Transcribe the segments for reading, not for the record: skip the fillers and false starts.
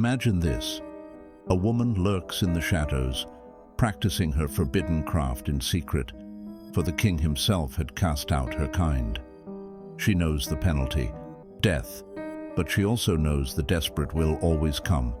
Imagine this. A woman lurks in the shadows, practicing her forbidden craft in secret, for the king himself had cast out her kind. She knows the penalty, death, but she also knows the desperate will always come.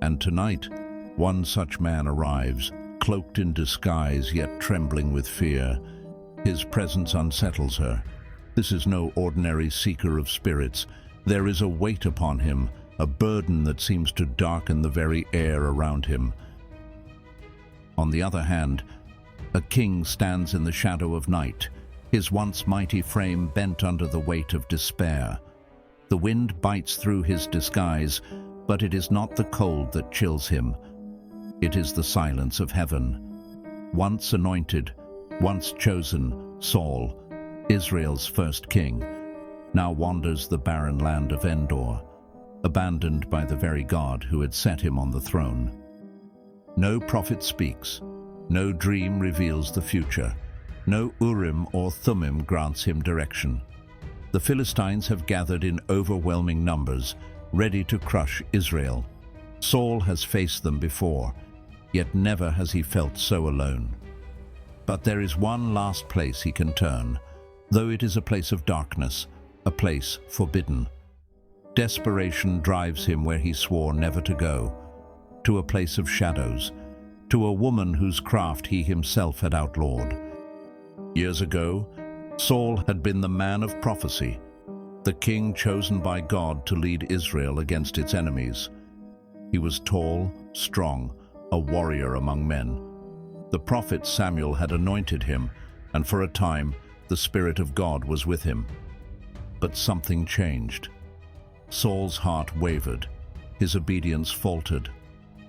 And tonight, one such man arrives, cloaked in disguise yet trembling with fear. His presence unsettles her. This is no ordinary seeker of spirits. There is a weight upon him, a burden that seems to darken the very air around him. On the other hand, a king stands in the shadow of night, his once mighty frame bent under the weight of despair. The wind bites through his disguise, but it is not the cold that chills him. It is the silence of heaven. Once anointed, once chosen, Saul, Israel's first king, now wanders the barren land of Endor, abandoned by the very God who had set him on the throne. No prophet speaks, no dream reveals the future, no Urim or Thummim grants him direction. The Philistines have gathered in overwhelming numbers, ready to crush Israel. Saul has faced them before, yet never has he felt so alone. But there is one last place he can turn, though it is a place of darkness, a place forbidden. Desperation drives him where he swore never to go, to a place of shadows, to a woman whose craft he himself had outlawed. Years ago, Saul had been the man of prophecy, the king chosen by God to lead Israel against its enemies. He was tall, strong, a warrior among men. The prophet Samuel had anointed him, and for a time the Spirit of God was with him. But something changed. Saul's heart wavered, his obedience faltered.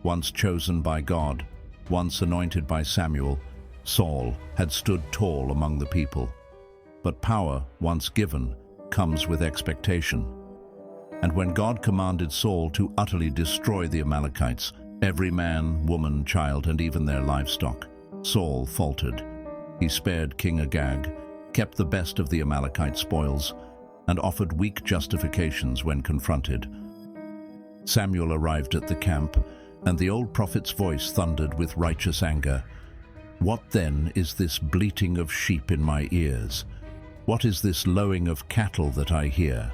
Once chosen by God, once anointed by Samuel, Saul had stood tall among the people. But power, once given, comes with expectation. And when God commanded Saul to utterly destroy the Amalekites, every man, woman, child, and even their livestock, Saul faltered. He spared King Agag, kept the best of the Amalekite spoils, and offered weak justifications when confronted. Samuel arrived at the camp, and the old prophet's voice thundered with righteous anger. "What then is this bleating of sheep in my ears? What is this lowing of cattle that I hear?"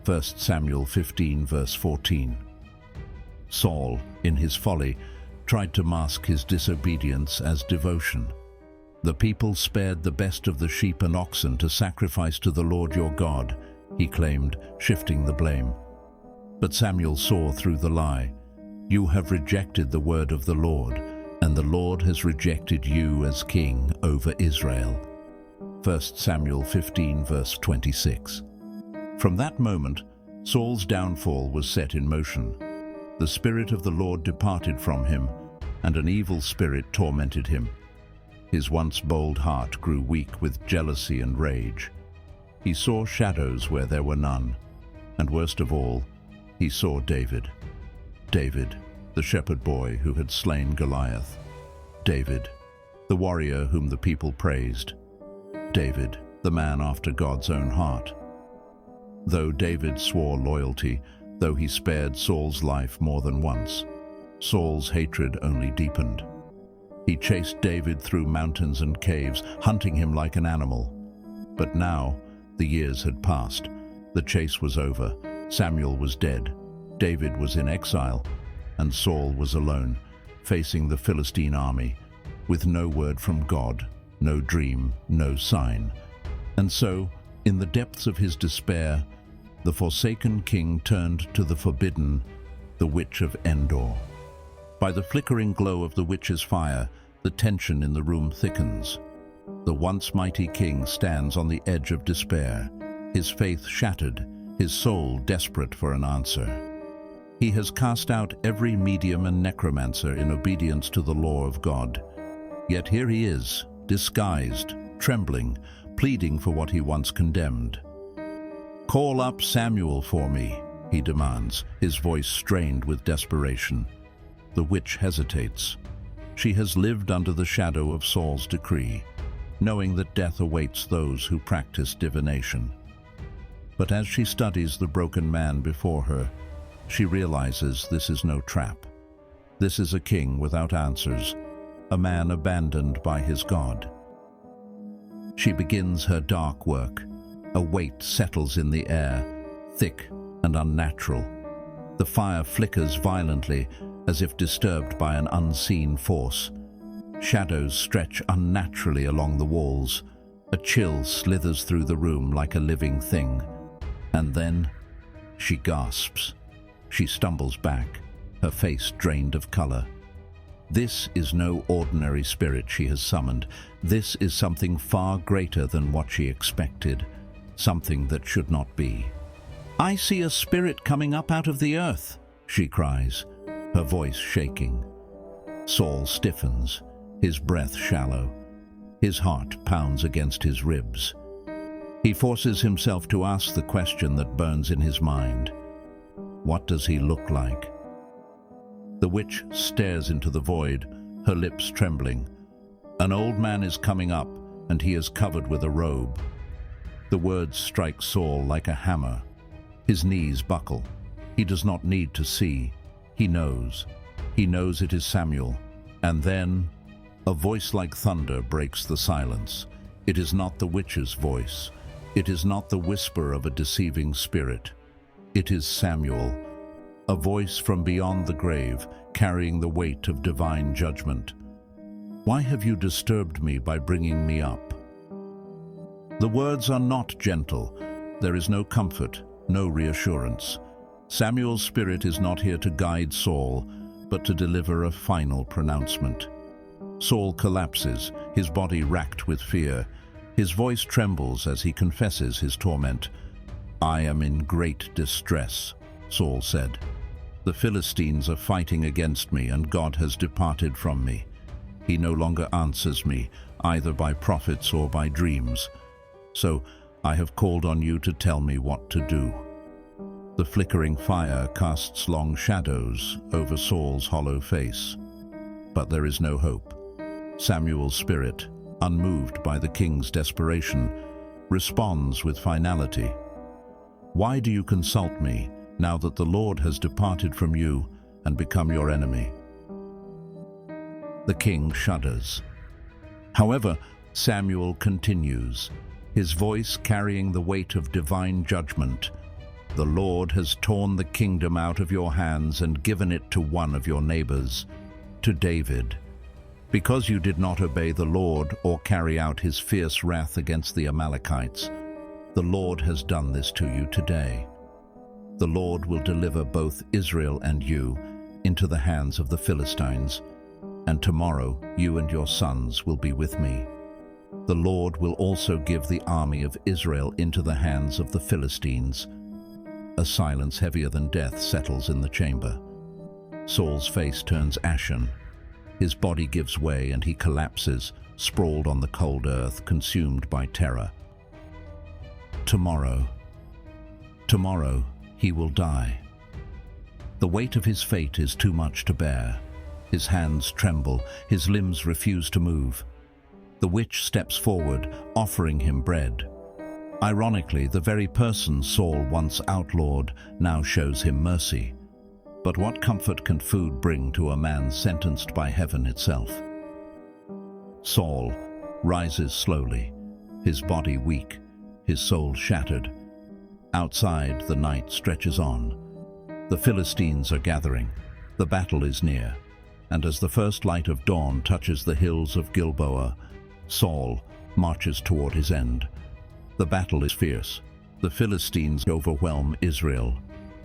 1 Samuel 15, verse 14. Saul, in his folly, tried to mask his disobedience as devotion. "The people spared the best of the sheep and oxen to sacrifice to the Lord your God," he claimed, shifting the blame. But Samuel saw through the lie. "You have rejected the word of the Lord, and the Lord has rejected you as king over Israel." 1 Samuel 15, verse 26. From that moment, Saul's downfall was set in motion. The Spirit of the Lord departed from him, and an evil spirit tormented him. His once bold heart grew weak with jealousy and rage. He saw shadows where there were none, and worst of all, he saw David. David, the shepherd boy who had slain Goliath. David, the warrior whom the people praised. David, the man after God's own heart. Though David swore loyalty, though he spared Saul's life more than once, Saul's hatred only deepened. He chased David through mountains and caves, hunting him like an animal. But now, the years had passed. The chase was over. Samuel was dead. David was in exile, and Saul was alone, facing the Philistine army, with no word from God, no dream, no sign. And so, in the depths of his despair, the forsaken king turned to the forbidden, the Witch of Endor. By the flickering glow of the witch's fire, the tension in the room thickens. The once mighty king stands on the edge of despair, his faith shattered, his soul desperate for an answer. He has cast out every medium and necromancer in obedience to the law of God. Yet here he is, disguised, trembling, pleading for what he once condemned. "Call up Samuel for me," he demands, his voice strained with desperation. The witch hesitates. She has lived under the shadow of Saul's decree, knowing that death awaits those who practice divination. But as she studies the broken man before her, She realizes this is no trap. This is a king without answers, a man abandoned by his God. She begins her dark work. A weight settles in the air, thick and unnatural. The fire flickers violently, as if disturbed by an unseen force. Shadows stretch unnaturally along the walls. A chill slithers through the room like a living thing. And then she gasps. She stumbles back, her face drained of color. This is no ordinary spirit she has summoned. This is something far greater than what she expected, something that should not be. "I see a spirit coming up out of the earth," she cries, her voice shaking. Saul stiffens, his breath shallow. His heart pounds against his ribs. He forces himself to ask the question that burns in his mind. What does he look like? The witch stares into the void, her lips trembling. An old man is coming up, and he is covered with a robe. The words strike Saul like a hammer. His knees buckle. He does not need to see. He knows. He knows it is Samuel. And then, a voice like thunder breaks the silence. It is not the witch's voice. It is not the whisper of a deceiving spirit. It is Samuel, a voice from beyond the grave, carrying the weight of divine judgment. "Why have you disturbed me by bringing me up?" The words are not gentle. There is no comfort, no reassurance. Samuel's spirit is not here to guide Saul, but to deliver a final pronouncement. Saul collapses, his body racked with fear. His voice trembles as he confesses his torment. "I am in great distress," Saul said. "The Philistines are fighting against me, and God has departed from me. He no longer answers me, either by prophets or by dreams. So I have called on you to tell me what to do." The flickering fire casts long shadows over Saul's hollow face. But there is no hope. Samuel's spirit, unmoved by the king's desperation, responds with finality. "Why do you consult me, now that the Lord has departed from you and become your enemy?" The king shudders. However, Samuel continues, his voice carrying the weight of divine judgment. "The Lord has torn the kingdom out of your hands and given it to one of your neighbors, to David. Because you did not obey the Lord or carry out his fierce wrath against the Amalekites, the Lord has done this to you today. The Lord will deliver both Israel and you into the hands of the Philistines, and tomorrow you and your sons will be with me. The Lord will also give the army of Israel into the hands of the Philistines." A silence heavier than death settles in the chamber. Saul's face turns ashen. His body gives way and he collapses, sprawled on the cold earth, consumed by terror. Tomorrow he will die. The weight of his fate is too much to bear. His hands tremble, his limbs refuse to move. The witch steps forward, offering him bread. Ironically, the very person Saul once outlawed now shows him mercy. But what comfort can food bring to a man sentenced by heaven itself? Saul rises slowly, his body weak, his soul shattered. Outside, the night stretches on. The Philistines are gathering. The battle is near. And as the first light of dawn touches the hills of Gilboa, Saul marches toward his end. The battle is fierce. The Philistines overwhelm Israel.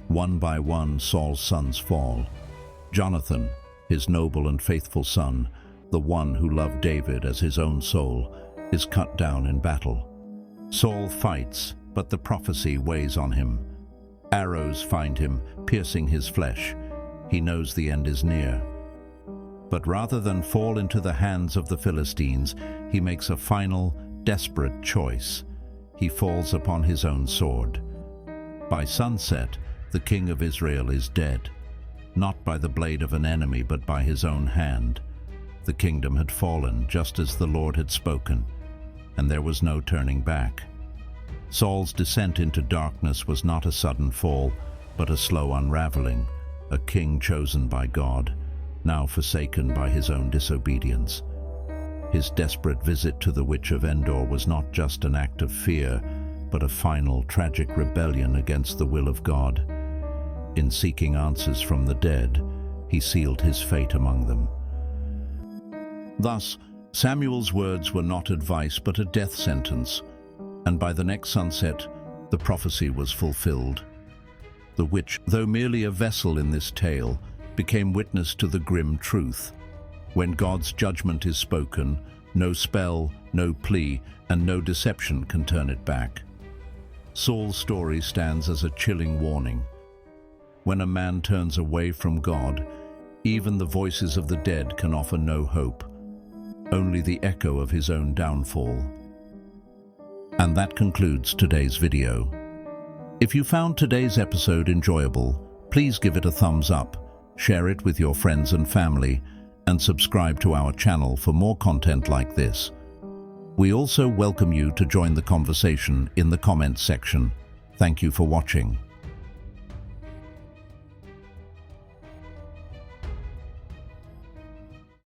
One by one, Saul's sons fall. Jonathan, his noble and faithful son, the one who loved David as his own soul, is cut down in battle. Saul fights, but the prophecy weighs on him. Arrows find him, piercing his flesh. He knows the end is near. But rather than fall into the hands of the Philistines, he makes a final, desperate choice. He falls upon his own sword. By sunset, the king of Israel is dead, not by the blade of an enemy, but by his own hand. The kingdom had fallen, just as the Lord had spoken, and there was no turning back. Saul's descent into darkness was not a sudden fall. but a slow unraveling, a king chosen by God, now forsaken by his own disobedience. His desperate visit to the Witch of Endor was not just an act of fear, but a final, tragic rebellion against the will of God. In seeking answers from the dead, he sealed his fate among them. Thus, Samuel's words were not advice but a death sentence, and by the next sunset, the prophecy was fulfilled. The witch, though merely a vessel in this tale, became witness to the grim truth. When God's judgment is spoken, no spell, no plea, and no deception can turn it back. Saul's story stands as a chilling warning. When a man turns away from God, even the voices of the dead can offer no hope, only the echo of his own downfall. And that concludes today's video. If you found today's episode enjoyable, please give it a thumbs up, share it with your friends and family, and subscribe to our channel for more content like this. We also welcome you to join the conversation in the comments section. Thank you for watching.